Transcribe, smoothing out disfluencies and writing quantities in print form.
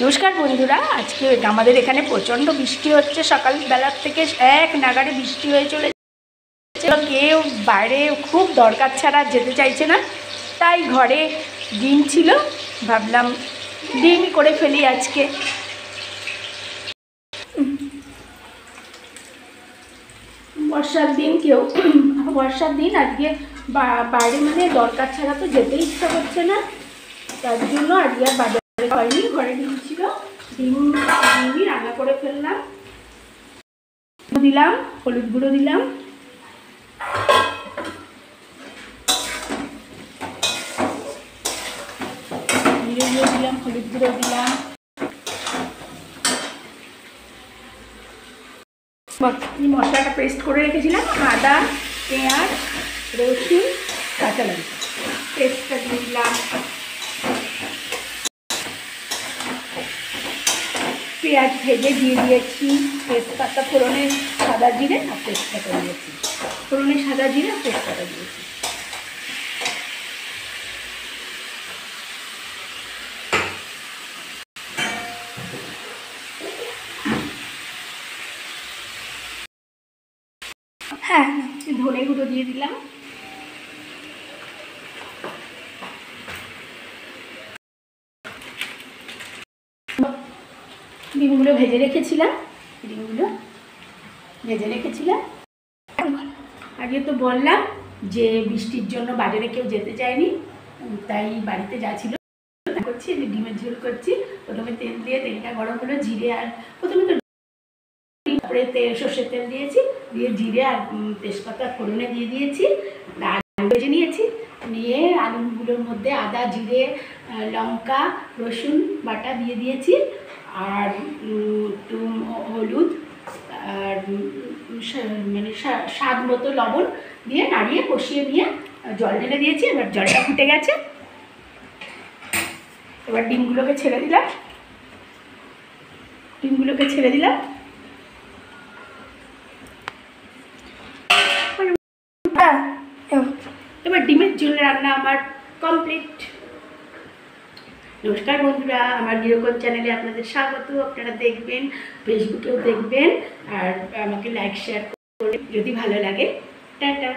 নমস্কার বন্ধুরা, আজকে আমাদের এখানে প্রচণ্ড বৃষ্টি হচ্ছে। সকালবেলার থেকে এক নাগাড়ে বৃষ্টি হয়ে চলেছে। কেউ বাইরে খুব দরকার ছাড়া যেতে চাইছে না, তাই ঘরে ডিম ছিল, ভাবলাম ডিমই করে ফেলি আজকে। বর্ষার দিন বর্ষার দিন আজকে বাইরে মানে দরকার ছাড়া তো যেতে ইচ্ছা করছে না, তার জন্য আজকে আর বাজারে হয়নি। ঘরে ডিম ছিল, ডিমই রান্না করে ফেললাম। দিলাম হলুদ গুঁড়ো, দিলাম জিরে গুঁড়ো, দিলাম হলুদ গুঁড়ো, দিলাম মশলাটা পেস্ট করে রেখেছিলাম। আদা, পেঁয়াজ, রসুন, কাঁচা লঙ্কা পেস্টটা দিয়ে দিলাম। পেঁয়াজ ভেজে দিয়ে দিয়েছি, তেজপাতা, ফোড়নে সাদা জিরে আর তেজপাতা দিয়েছি। ফোড়নে সাদা জিরে আর তেজপাতা দিয়েছি। হ্যাঁ, ধনে গুঁড়ো দিয়ে দিলাম। ডিমগুলো ভেজে রেখেছিলাম। আগে তো বললাম যে বৃষ্টির জন্য বাজারে কেউ যেতে চায়নি, তাই বাড়িতে যা ছিল করছি। ডিমের ঝোল করছি। প্রথমে তেল দিয়ে, তেলটা গরম হলো, জিরে আর প্রথমে তো সর্ষের তেল দিয়েছি, দিয়ে জিরে আর তেজপাতা ফোড়নে দিয়ে দিয়েছি। আলু ভেজে নিয়েছি, নিয়ে আলুগুলোর মধ্যে আদা, জিরে, লঙ্কা, রসুন বাটা দিয়ে দিয়েছি, আর একটু হলুদ আর মানে স্বাদ মতো লবণ দিয়ে নাড়িয়ে কষিয়ে নিয়ে জল ঢেলে দিয়েছি। এবার জলটা ফুটে গেছে, এবার ডিমগুলোকে ছেড়ে দিলাম। এবার ডিমের ঝোল রান্না আমার কমপ্লিট। নমস্কার বন্ধুরা, আমার গৃহকোণ চ্যানেলে আপনাদের স্বাগত। আপনারা দেখবেন, ফেসবুকেও দেখবেন, আর আমাকে লাইক শেয়ার করে যদি ভালো লাগে। টাটা।